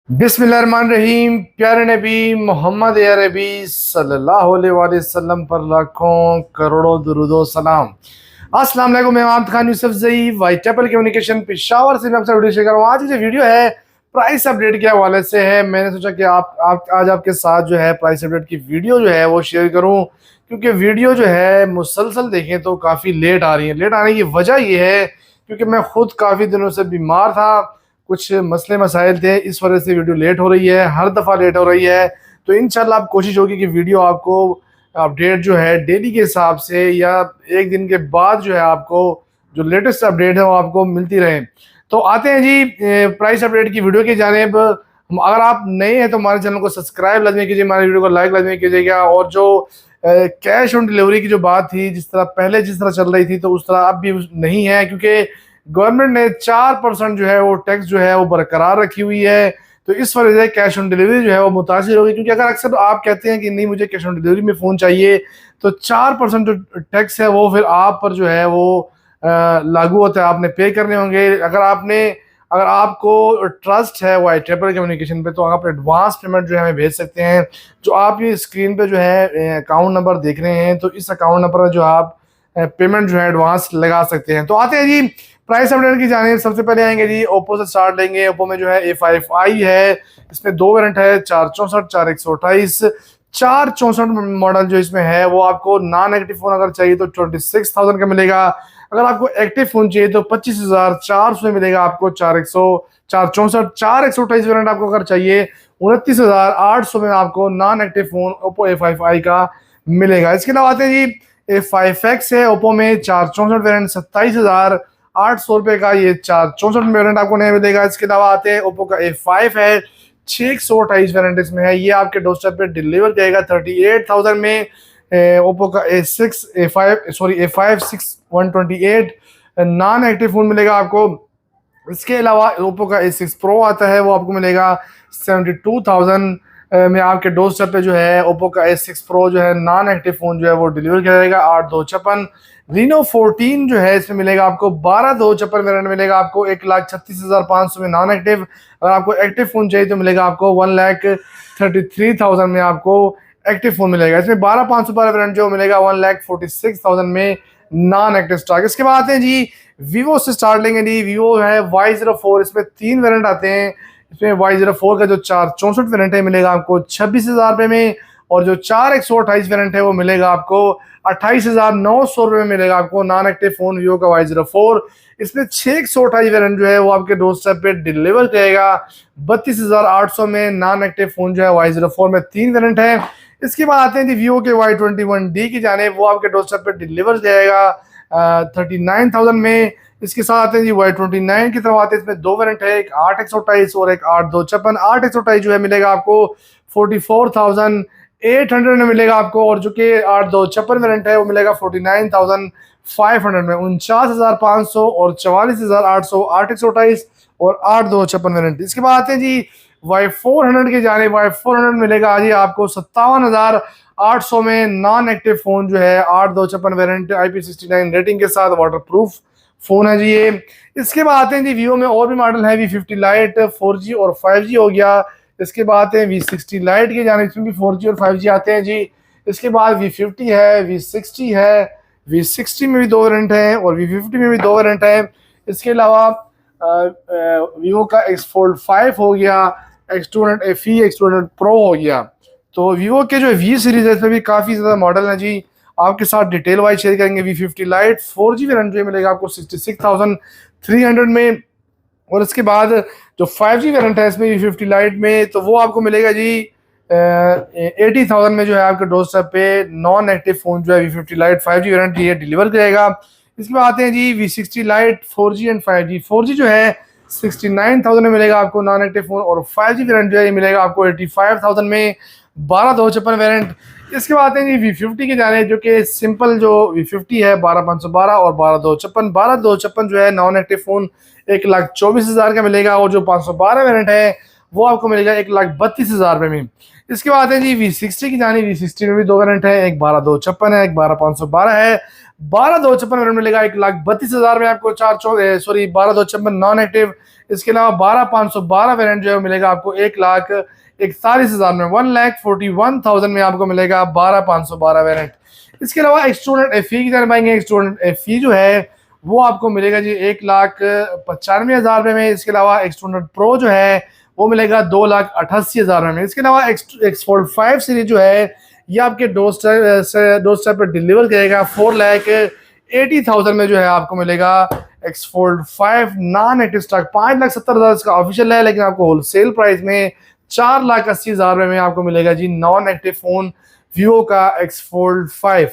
बिस्मिल्लाहिर्रहमानिर्रहीम। प्यारे नबी मोहम्मद अरबी सल्लल्लाहु अलैहि वसल्लम पर लाखों करोड़ों दुरूदो सलाम। अस्सलाम वालेकुम। मैं इमाम खान यूसुफ जई वाइट एप्पल कम्युनिकेशन पेशावर से मैं आपसे वीडियो शेयर कर रहा हूँ। आज की जो वीडियो है प्राइस अपडेट के हवाले से है। मैंने सोचा कि आप आज आपके साथ जो है प्राइस अपडेट की वीडियो जो है वो शेयर करूँ, क्योंकि वीडियो जो है मुसलसल देखें तो काफ़ी लेट आ रही है। लेट आने की वजह ये है क्योंकि मैं खुद काफ़ी दिनों से बीमार था, कुछ मसले मसाइल थे, इस वजह से वीडियो लेट हो रही है, हर दफ़ा लेट हो रही है। तो इंशाल्लाह अब कोशिश होगी कि वीडियो आपको अपडेट जो है डेली के हिसाब से या एक दिन के बाद जो है आपको जो लेटेस्ट अपडेट है वो आपको मिलती रहे। तो आते हैं जी प्राइस अपडेट की वीडियो की जानेब। अगर आप नए हैं तो हमारे चैनल को सब्सक्राइब लाजमी कीजिए, हमारे वीडियो को लाइक लाजमी कीजिएगा। और जो कैश ऑन डिलीवरी की जो बात थी, जिस तरह पहले जिस तरह चल रही थी तो उस तरह अब भी नहीं है, क्योंकि गवर्नमेंट ने 4% जो है वो टैक्स जो है वो बरकरार रखी हुई है। तो इस वजह से कैश ऑन डिलीवरी जो है वो मुतासिर होगी, क्योंकि अगर अक्सर आप कहते हैं कि नहीं मुझे कैश ऑन डिलीवरी में फ़ोन चाहिए, तो 4% जो टैक्स है वो फिर आप पर जो है वो लागू होता है, आपने पे करने होंगे। अगर आपको ट्रस्ट है वाइट एप्पल कम्युनिकेशन पे तो आप एडवांस पेमेंट जो है हमें भेज सकते हैं। जो आप ये स्क्रीन पे जो है अकाउंट नंबर देख रहे हैं, तो इस अकाउंट नंबर पर जो आप पेमेंट जो है एडवांस लगा सकते हैं। तो आते हैं जी प्राइस अपडेट की जाने। सबसे पहले आएंगे जी ओप्पो से स्टार्ट लेंगे। ओप्पो में जो है A5i है, इसमें दो वेरिएंट है, 464 4128। 464 मॉडल जो इसमें है वो आपको नॉन एक्टिव फोन अगर चाहिए तो 26,000 का मिलेगा। अगर आपको एक्टिव फोन चाहिए तो 25,400 मिलेगा आपको। 464 4128 वेरिएंट आपको अगर चाहिए 29,800 में आपको non active phone Oppo A5i का मिलेगा। इसके अलावा आते हैं जी A5X है ओप्पो में, 464 वेरिएंट 27,800 रुपये का ये 464 वेरिएंट आपको नहीं मिलेगा। इसके अलावा आते हैं ओप्पो का A5 है, 628 वेरिएंट इसमें है, ये आपके डोरस्टेप पे डिलीवर करेगा 38,000 में। ओप्पो का A5 6128 नॉन एक्टिव फोन मिलेगा आपको। इसके अलावा ओप्पो का A6 प्रो आता है, वो आपको मिलेगा 72,000 में आपके डोर स्टेप पे जो है ओप्पो का A6 प्रो जो है नॉन एक्टिव फोन जो है वो डिलीवर करेगा 8,256। रीनो 14 जो है इसमें मिलेगा आपको 12,256 वेरिएंट मिलेगा आपको 1,36,500 में नॉन एक्टिव। अगर आपको एक्टिव फोन चाहिए तो मिलेगा आपको 1,33,000 में आपको एक्टिव फोन मिलेगा। इसमें 12,512 वेरिएंट जो मिलेगा 1,46,000 में नॉन एक्टिव स्टॉक। इसके बाद आते हैं जी वीवो से स्टार्ट लेंगे जी। वीवो है Y04, इसमें 3 वेरिएंट आते हैं। इसमें Y04 का जो 464 वेरिएंट है मिलेगा आपको 26,000 रुपये में, और जो 4128 वेरिएंट है वो मिलेगा आपको 28,900 रुपये में मिलेगा आपको नॉन एक्टिव फोन वीवो का Y04। इसमें 628 वेरिएंट जो है वो आपके डोर स्टेप पे डिलीवर करेगा 32,800 में नॉन एक्टिव फोन जो है Y04 में 3 वेरिएंट है। इसके बाद आते हैं जी वीवो के Y21D की जाने, वो आपके डोर स्टेप पे डिलीवर जाएगा 39,000 में। इसके साथ आते हैं जी Y29 की तरफ आते हैं, इसमें दो वेरिएंट है, एक 8,128 और एक 8,256। 8,128 जो है मिलेगा आपको 44,800 में मिलेगा आपको, और जो कि 8,256 वेरिएंट है वो मिलेगा 49,500 में। 49,500 और 44,800 8,128 और 8,256 वेरिएंट। इसके बाद आते हैं जी Y400 की जाने। Y400 मिलेगा आज ही आपको 57,800 में नॉन एक्टिव फोन जो है 8,256 वेरिएंट IP69 रेटिंग के साथ वाटर प्रूफ फोन है जी ये। इसके बाद आते हैं जी वीवो में और भी मॉडल है, V50 लाइट 4G और 5G हो गया। इसके बाद आते हैं V60 लाइट की जाने, इसमें भी 4G और 5G आते हैं जी। इसके बाद V50 है, V60 है, V60 में भी दो वेरिएंट है और V50 में भी दो वेरिएंट है। इसके अलावा वीवो का X Fold 5 हो गया, X200 FE, X200 Pro हो गया। तो वीवो के जो V सीरीज है इसमें भी काफ़ी ज़्यादा मॉडल हैं जी, आपके साथ डिटेल वाइज शेयर करेंगे। V50 लाइट 4G वेरिएंट जो मिलेगा आपको 66,300 में, और इसके बाद जो 5G वेरिएंट है इसमें V50 लाइट में तो वो आपको मिलेगा जी 80,000 में जो है आपके डोर स्टेप पे नॉन एक्टिव फोन जो है V50 लाइट 5G वेरिएंट ये डिलीवर करेगा। इसके बाद आते हैं जी V60 light 4G and 5G। 4G जो है 69,000 में मिलेगा आपको नॉन एक्टिव फोन, और 5G वेरिएंट जो है ये मिलेगा आपको 85,000 में 12,256 वेरिएंट। इसके बाद आते हैं जी V50 की जाने, जो कि सिंपल जो V50 है 12,512 और 12,256। 12,256 जो है नॉन एक्टिव फोन 1,24,000 का मिलेगा, और जो 512 वेरिएंट है वो आपको मिलेगा 1,32,000 में। इसके बाद है जी V60 की जानी। V60 में भी दो वेरिएंट है, एक 12,256 है, एक 12,512 है। 12,256 वेरिएंट मिलेगा 1,32,000 में आपको 12,256 नॉन एक्टिव। इसके अलावा 12,512 वेरिएंट जो है मिलेगा आपको 1,41,000 में, 1,41,000 में आपको मिलेगा 12,512 वेरिएंट। इसके अलावा एक्सट्रूडेंट FE की जान पाएंगे। एक्सट्रूडेंट FE जो है वो आपको मिलेगा जी 1,95,000 में। इसके अलावा एक्सट्रूडेंट प्रो जो है वो मिलेगा 2,88,000 में। इसके अलावा एक्सफोल्ड 5 सीरीज जो है ये आपके डोर स्टेप पर डिलीवर करेगा 4,80,000 में जो है आपको मिलेगा एक्सफोल्ड 5 नॉन एक्टिव स्टॉक। 5,70,000 इसका ऑफिशियल है, लेकिन आपको होलसेल प्राइस में 4,80,000 में आपको मिलेगा जी नॉन एक्टिव फोन वीवो का एक्सफोल्ड 5।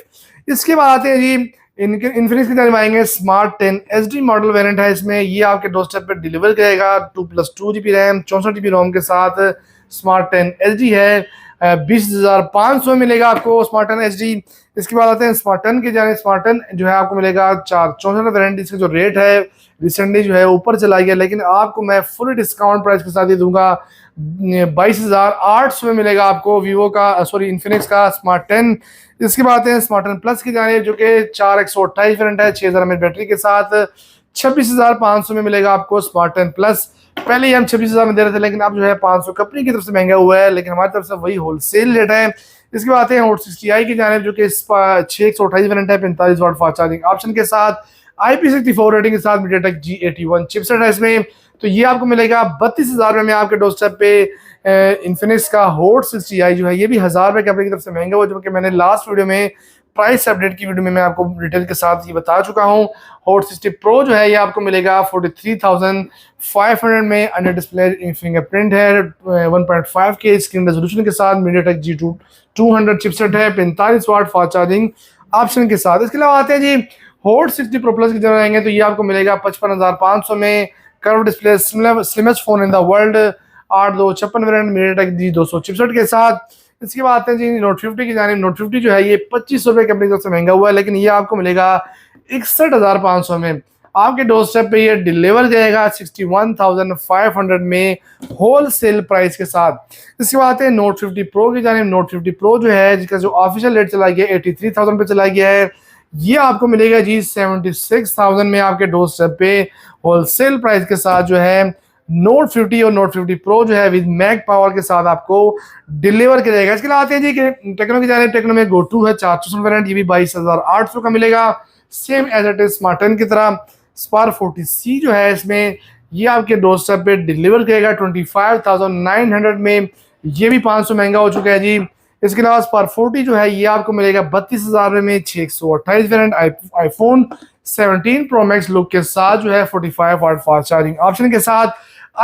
इसके बाद आते हैं जी इन्फिनिक्स की तरफ आएंगे। स्मार्ट 10 SD मॉडल वेरिएंट है इसमें, ये आपके डोरस्टेप पे डिलीवर करेगा 2+2 GB रैम 64 GB रोम के साथ। स्मार्ट 10 SD है, 20,500 मिलेगा आपको स्मार्ट 10 SD। इसके बाद आते हैं स्मार्ट 10 के जाने। स्मार्ट 10 जो है आपको मिलेगा 464 वेरिएंट। इसका जो रेट है रिसेंटली जो है ऊपर चला गया, लेकिन आपको मैं फुल डिस्काउंट प्राइस के साथ ही दूंगा 22,800 में मिलेगा आपको वीवो का इन्फिनिक्स का स्मार्ट 10। इसके बाद आते हैं स्मार्ट 10 प्लस की जाने, जो कि 4,128 वेरिएंट है 6,000 mAh बैटरी के साथ। 26,500 में मिलेगा आपको स्मार्ट 10 प्लस। पहले ही हम 26,000 में दे रहे थे, लेकिन अब जो है 500 कंपनी की तरफ से महंगा हुआ है, लेकिन हमारी तरफ से वही होलसेल रेट है। इसके बाद आते हैं हॉट 60i की जाने, जो कि 6,128 वेरिएंट है 45 वाट फास्ट चार्जिंग ऑप्शन के साथ। IP64 रेटिंग के साथ मीडियाटेक G81 चिपसेट है इसमें। तो ये आपको मिलेगा 32,000 में आपके डोरस्टेप पे। इन्फिनिक्स का हॉट 60i जो है ये भी 1,000 रुपये कंपनी की तरफ से महंगा हुआ, जो कि मैंने लास्ट वीडियो में प्राइस अपडेट की वीडियो में मैं आपको डिटेल के साथ ये बता चुका हूँ। हॉट 60 प्रो जो है ये आपको मिलेगा 43,500 में। अंडर डिस्प्ले फिंगरप्रिंट है, 1.5 के स्क्रीन रेजोल्यूशन के साथ। मीडियाटेक G200 चिपसेट है, 45 वाट फास्ट चार्जिंग ऑप्शन के साथ। इसके अलावा आते हैं जी हॉट 60 प्रो प्लस की जगह आएंगे तो ये आपको मिलेगा 55,500 में। Curve display slimmest phone in the world, 8,256 variant MediaTek G200 chipset के साथ। इसके बाद आते हैं जी नोट 50 की जानिब। नोट 50 जो है ये 2500 रुपये कंपनी की तरफ से महंगा हुआ है, लेकिन ये आपको मिलेगा 61,500 में। आपके डोर स्टेप पे ये डिलीवर करेगा 61,500 में होलसेल प्राइस के साथ। इसके बाद आते हैं नोट 50 प्रो की जानिब। नोट 50 प्रो जो है जिसका जो ऑफिशियल रेट चला गया 83,000 पे चला गया है, ये आपको मिलेगा जी 76,000 में आपके डोर स्टेप पे होलसेल प्राइस के साथ जो है नोट 50 और नोट 50 प्रो जो है विद मैक पावर के साथ आपको डिलीवर करेगा। इसके अलावा आते हैं जी टेक्नो की जाने। टेक्नो में GO2 है 400 वेरिएंट, ये भी 22,800 का मिलेगा, same as it is Smart 10 की तरह। स्पार्क 40C जो है इसमें ये आपके डोरस्टेप पे डिलीवर करेगा 25,900 में, ये भी 500 महंगा हो चुका है जी। इसके अलावा स्पार्क 40 जो है ये आपको मिलेगा 32,000 में, 628 variant iPhone 17 pro max look के साथ जो है 45 वाट फास्ट चार्जिंग ऑप्शन के साथ।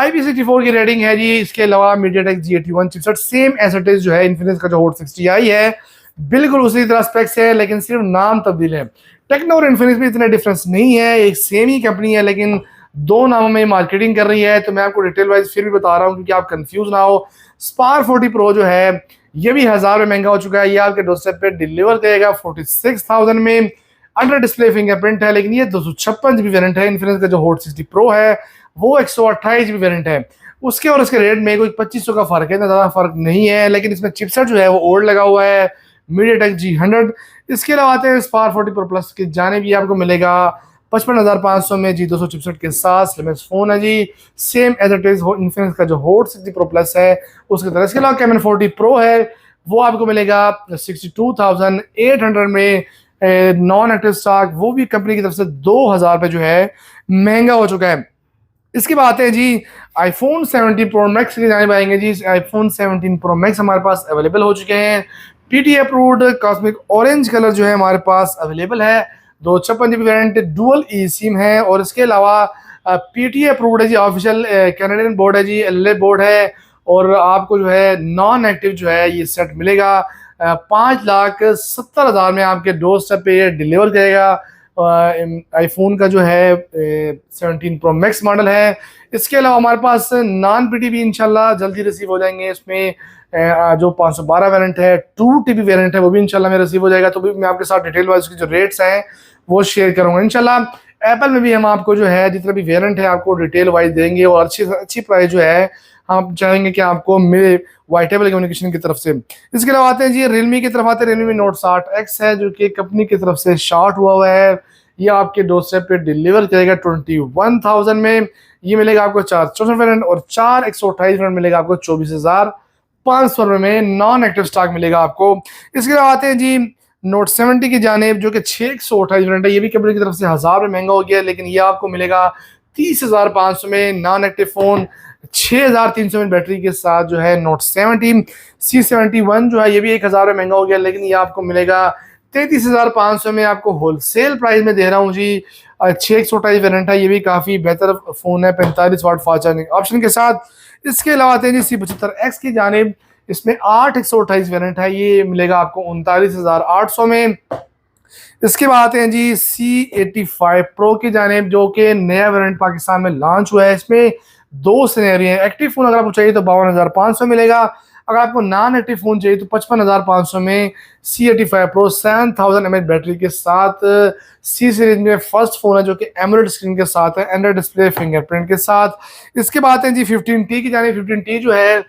IP64 की रेटिंग है जी। इसके अलावा MediaTek G81 chipset same as it is जो है इन्फिनिक्स का जो हॉट 60i है बिल्कुल उसी तरह स्पेक्स है, लेकिन सिर्फ नाम तब्दील है। टेक्नो और इन्फिनिक्स में इतना डिफरेंस नहीं है, एक सेम ही कंपनी है, लेकिन दो नामों में मार्केटिंग कर रही है। तो मैं आपको डिटेल वाइज फिर भी बता रहा हूँ क्योंकि आप कंफ्यूज ना हो। स्पार्क 40 प्रो जो है ये भी 1,000 रुपये महंगा हो चुका है, ये आपके डोरस्टेप पे डिलीवर करेगा 46,000 में। अंडर डिस्प्ले फिंगरप्रिंट है, लेकिन ये 256 GB वेरिएंट है। इन्फिनिक्स का जो हॉट 60 प्रो है वो 128 GB वेरिएंट है। उसके और उसके रेट में कोई 2500 का फर्क है, इतना ज़्यादा फर्क नहीं है, लेकिन इसमें चिपसेट जो है वो ओल्ड लगा हुआ है मीडियाटेक G100। इसके अलावा आते हैं स्पार्क 40 प्रो प्लस के जाने भी आपको मिलेगा 55,500 में G200 चिपसेट के साथ। स्लिमेस्ट फोन है जी, same as it is Infinix का जो हॉट 60 प्रो प्लस है उसकी तरह। इसके अलावा कैमन 40 प्रो है वो आपको मिलेगा 62,800 में नॉन एक्टिव स्टॉक, वो भी कंपनी की तरफ से 2,000 पे जो है महंगा हो चुका है। इसकी बात है जी आईफोन 17 प्रो मैक्स की जाने पाएंगे जी। आईफोन 17 प्रो मैक्स हमारे पास अवेलेबल हो चुके हैं। PTA approved cosmic orange colour जो है हमारे पास अवेलेबल है। 256 GB वेरिएंट डुअल ई सिम है, और इसके अलावा PTA अप्रूव्ड है जी, ऑफिशियल कैनेडियन बोर्ड है जी, LLA बोर्ड है। और आपको जो है नॉन एक्टिव जो है ये सेट मिलेगा 5,70,000 में आपके डोर स्टेप पे डिलीवर करेगा। आईफोन का जो है 17 प्रो मैक्स मॉडल है। इसके अलावा हमारे पास नॉन PTA भी इंशाल्लाह जल्दी रिसीव हो जाएंगे। इसमें जो 512 वेरिएंट है 2 TB वेरिएंट है वो भी इंशाल्लाह में रिसीव हो जाएगा। तो भी मैं आपके साथ डिटेल वाइज उसकी जो रेट्स हैं वो शेयर करूंगा इंशाल्लाह। एप्पल में भी हम आपको जो है जितने भी वेरिएंट है आपको डिटेल वाइज देंगे, और अच्छी प्राइस जो है आप चाहेंगे कि आपको मिले वाइटेबल कम्युनिकेशन की तरफ से। इसके अलावा आते हैं जी रियलमी की तरफ आते हैं। रियलमी नोट 60X है जो कि कंपनी की तरफ से शॉर्ट हुआ है। ये आपके डोरस्टेप पे डिलीवर करेगा 21,000 में। ये मिलेगा आपको 464 वेरिएंट और 4 128 वेरिएंट मिलेगा आपको 24,500 में। नॉन एक्टिव स्टॉक मिलेगा आपको। इसके अलावा आते हैं जी नोट 70 की जानेब जो कि 6 128 वेरिएंट है। ये भी कंपनी की तरफ से 1000 में महंगा हो गया, लेकिन ये आपको मिलेगा 30,500 में। नॉन एक्टिव फोन 6,300 में बैटरी के साथ जो है नोट 70 C71 जो है ये भी 1000 में महंगा हो गया, लेकिन ये आपको मिलेगा 33,500 में। आपको होलसेल प्राइस में दे रहा हूँ जी। 6 128 वेरिएंट है, ये भी काफ़ी बेहतर फ़ोन है 45 वाट फास्ट चार्जिंग ऑप्शन के साथ। इसके अलावा आते हैं जी C75X की जानिब। इसमें 8 128 वेरिएंट है, ये मिलेगा आपको 39,800 में। इसके बाद आते हैं जी C85 प्रो की जानिब जो कि नया वेरिएंट पाकिस्तान में लॉन्च हुआ है। इसमें 2 सिनेरियो हैं। एक्टिव फोन अगर आपको चाहिए तो 52,500 मिलेगा। अगर आपको नॉन एक्टिव फोन चाहिए तो 55,500 में। C85 प्रो 7000 mAh बैटरी के साथ सी सीरीज में फर्स्ट फोन है जो कि एमोलेड स्क्रीन के साथ है, एंड्रॉइड डिस्प्ले फिंगरप्रिंट के साथ। इसके बाद है जी 15T की जानिब। 15T जो है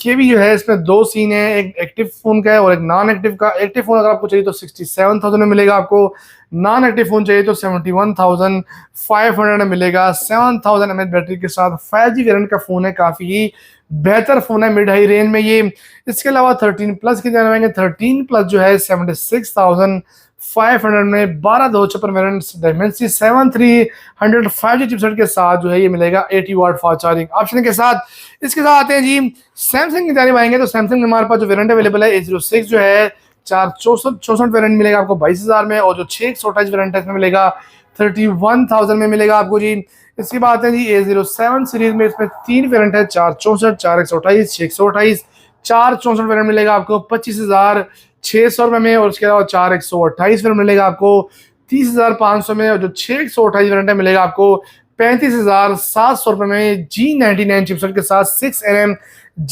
ये भी जो है इसमें 2 सीन है, एक एक्टिव फोन का है और एक नॉन एक्टिव का। एक्टिव फोन अगर आपको चाहिए तो 67,000 में मिलेगा आपको। नॉन एक्टिव फोन चाहिए तो 71,500 में मिलेगा। 7000 mAh बैटरी के साथ 5G वेरिएंट का फोन है, काफी ही बेहतर फोन है मिड हाई रेंज में ये। इसके अलावा 13 प्लस की जानेंगे। 13 प्लस जो है 76,500 में 12 256 वेरिएंट डायमेंसिटी 7300 5G चिपसेट के साथ जो है ये मिलेगा 80 वाट फास्ट चार्जिंग ऑप्शन के साथ। इसके साथ आते हैं जी सैमसंग की जानिब आएंगे तो सैमसंग में हमारे पास जो वेरिएंट अवेलेबल है A06 जो है 464 वेरिएंट मिलेगा आपको 22,000 में, और जो 6 128 वेरिएंट है इसमें मिलेगा 31,000 में मिलेगा आपको जी। इसकी बात है जी A07 सीरीज में। इसमें 3 वेरिएंट है 464 4 128 6 128। 4 64 वेरिएंट मिलेगा आपको 25,600 रुपये में, और उसके अलावा 4 128 वेरिएंट मिलेगा आपको 30,500 में, और जो 6 128 वेरिएंट है मिलेगा आपको 35,700 रुपये में। G99 चिपसेट के साथ 6nm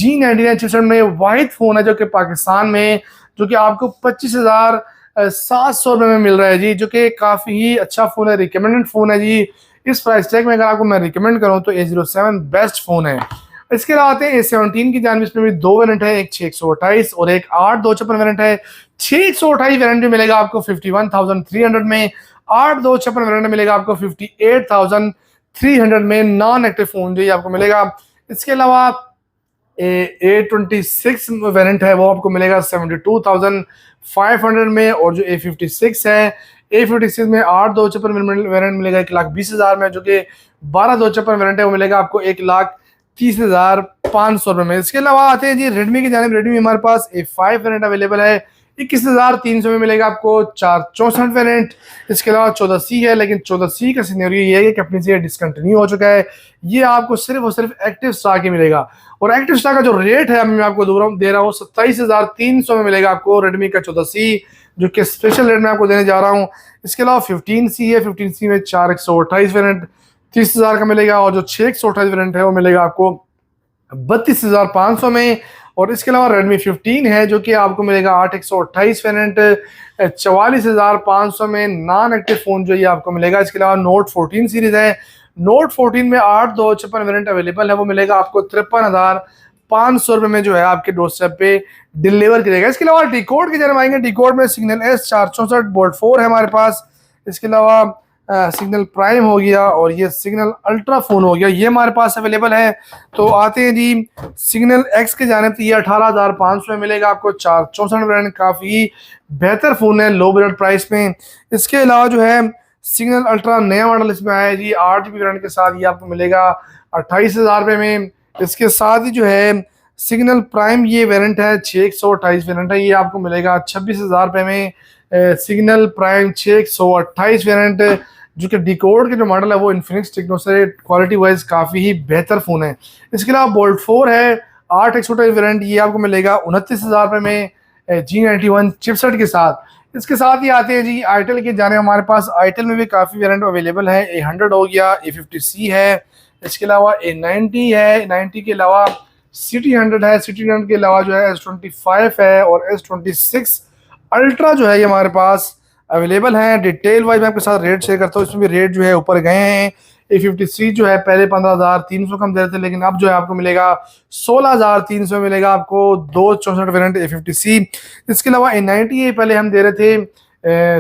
G99 चिपसेट में वाहिद फोन है जो कि पाकिस्तान में जो कि आपको 25,700 रुपये में मिल रहा है जी, जो कि काफ़ी ही अच्छा फ़ोन है, रिकमेंडेड फ़ोन है जी। इस प्राइस टैग में अगर आपको मैं रिकमेंड करूँ तो A07 बेस्ट फ़ोन है। इसके अलावा आते हैं A17 की जानिब। इसमें भी 2 वेरिएंट है, एक 6 128 और एक 8 256 वेरिएंट है। 6 128 वेरिएंट में मिलेगा आपको 51,300 में। 8 256 वेरिएंट में मिलेगा आपको 58,300 में। नॉन एक्टिव फ़ोन जो ये आपको मिलेगा। इसके अलावा A26 वेरिएंट है वो आपको मिलेगा 72,500 में, और जो A56 है A56 में 8 256 वेरिएंट मिलेगा 1,20,000 में, जो कि 12 256 वेरिएंट है वो मिलेगा आपको 1,30,500 रुपये में। इसके अलावा आते हैं जी रेडमी की जानिब। रेडमी हमारे पास A5 वेरिएंट अवेलेबल है 21,300 में मिलेगा आपको 4 64 वेरिएंट। इसके अलावा 14C है, लेकिन 14C का सिनेरियो ये है कि कंपनी से डिसकंटिन्यू हो चुका है। ये आपको सिर्फ और सिर्फ एक्टिव स्टॉक ही मिलेगा, और एक्टिव स्टॉक का जो रेट है मैं आपको दे रहा हूँ 27,300 में मिलेगा आपको रेडमी का 14C, जो कि स्पेशल रेट में आपको देने जा रहा हूँ। इसके अलावा 15C है। 15C में 4 128 वेरिएंट 30,000 का मिलेगा, और जो 6 128 वेरिएंट है वो मिलेगा आपको 32,500 में। और इसके अलावा Redmi 15 है जो कि आपको मिलेगा 8 128 वेरिएंट 44,500 में। नॉन एक्टिव फोन जो ये आपको मिलेगा। इसके अलावा Note 14 सीरीज है। Note 14 में 8 256 वेरिएंट अवेलेबल है, वो मिलेगा आपको 53,500 रुपये में जो है आपके डोरस्टेप पे डिलीवर करेगा। इसके अलावा डिकोड की जानिब आएंगे। डिकोड में सिग्नल S 464 बोल्ट 4 है हमारे पास। इसके अलावा सिग्नल प्राइम हो गया, और ये सिग्नल अल्ट्रा फोन हो गया, ये हमारे पास अवेलेबल है। तो आते हैं जी सिग्नल X के जानिब। तो ये 18,500 में मिलेगा आपको 4 64 वेरिएंट, काफ़ी बेहतर फ़ोन है लो बजट प्राइस में। इसके अलावा जो है सिग्नल अल्ट्रा नया मॉडल इसमें आया है जी 8GB वेरिएंट के साथ, ये आपको मिलेगा 28,000 रुपये में। इसके साथ ही जो है सिग्नल प्राइम ये वेरिएंट है 6 128 वेरिएंट है, ये आपको मिलेगा 26,000 रुपये में। सिग्नल प्राइम 6 128 वेरिएंट जो कि डिकोड के जो मॉडल है वो इन्फिनिक्स टेक्नो से क्वालिटी वाइज काफ़ी ही बेहतर फ़ोन है। इसके अलावा बोल्ट 4 है 8 128 वेरिएंट, ये आपको मिलेगा 29,000 रुपये में G91 चिपसेट के साथ। इसके साथ ही आते हैं जी आईटेल के जाने। हमारे पास आईटेल में भी काफ़ी वेरिएंट अवेलेबल है। A100 हो गया, A50C है, इसके अलावा A90 है, 90 के अलावा CT100 है, CT100 के अलावा जो है S25 है, और S26 अल्ट्रा जो है ये हमारे पास अवेलेबल हैं। डिटेल वाइज मैं आपके साथ रेट शेयर करता हूँ। इसमें भी रेट जो है ऊपर गए हैं। A53 जो है पहले 15,300 का हम दे रहे थे, लेकिन अब जो है आपको मिलेगा 16,300 मिलेगा आपको 264 वेरिएंट A50C। इसके अलावा A90 पहले हम दे रहे थे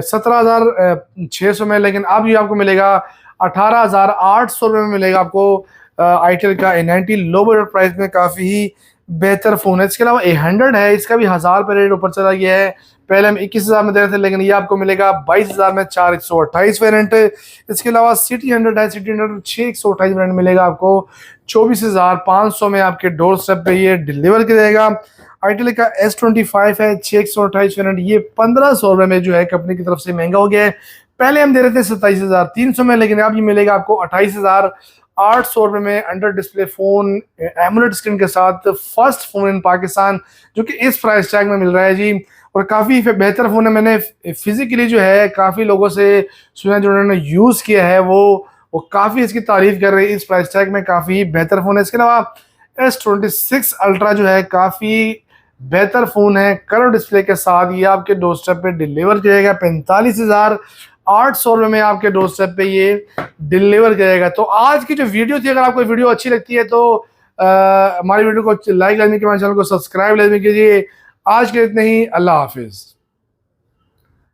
17,600 में, लेकिन अब ये आपको मिलेगा 18,800 रुपये में मिलेगा आपको आईटेल का A90 लो बजट प्राइस में काफ़ी ही बेहतर फ़ोन है। इसके अलावा A100 है, इसका भी 1000 रुपये रेट ऊपर चला गया है। पहले हम 21,000 में दे रहे थे, लेकिन ये आपको मिलेगा 22,000 में 4,128 वेरिएंट। इसके अलावा सिटी 100 है, सिटी 100 6,128 वेरिएंट मिलेगा आपको 24,500 में आपके डोर स्टेप पे ये डिलीवर करेगा। आईटेल का S25 है 6,128 वेरिएंट, ये 1,500 रुपये में जो है कंपनी की तरफ से महंगा हो गया है। पहले हम दे रहे थे 27,300 में, लेकिन अब ये मिलेगा आपको 28,800 रुपये में under display phone AMOLED screen के साथ, फर्स्ट फोन इन पाकिस्तान जो कि इस प्राइस टैग में मिल रहा है जी। और काफ़ी बेहतर फ़ोन है। मैंने फिजिकली जो है काफ़ी लोगों से सुना जो उन्होंने यूज़ किया है, वो काफ़ी इसकी तारीफ कर रहे हैं। इस प्राइस टैग में काफ़ी बेहतर फ़ोन है। इसके अलावा S26 अल्ट्रा जो है काफ़ी बेहतर फ़ोन है, कर्व डिस्प्ले के साथ, ये आपके डोर स्टेप पे डिलीवर करेगा 45,800 रुपये में आपके डोर स्टेप पे ये डिलीवर करेगा। तो आज की जो वीडियो थी, अगर आपको वीडियो अच्छी लगती है तो हमारी वीडियो को लाइक करने के बाद चैनल को सब्सक्राइब लाजमी कीजिए। आज के इतने ही, अल्लाह हाफिज़।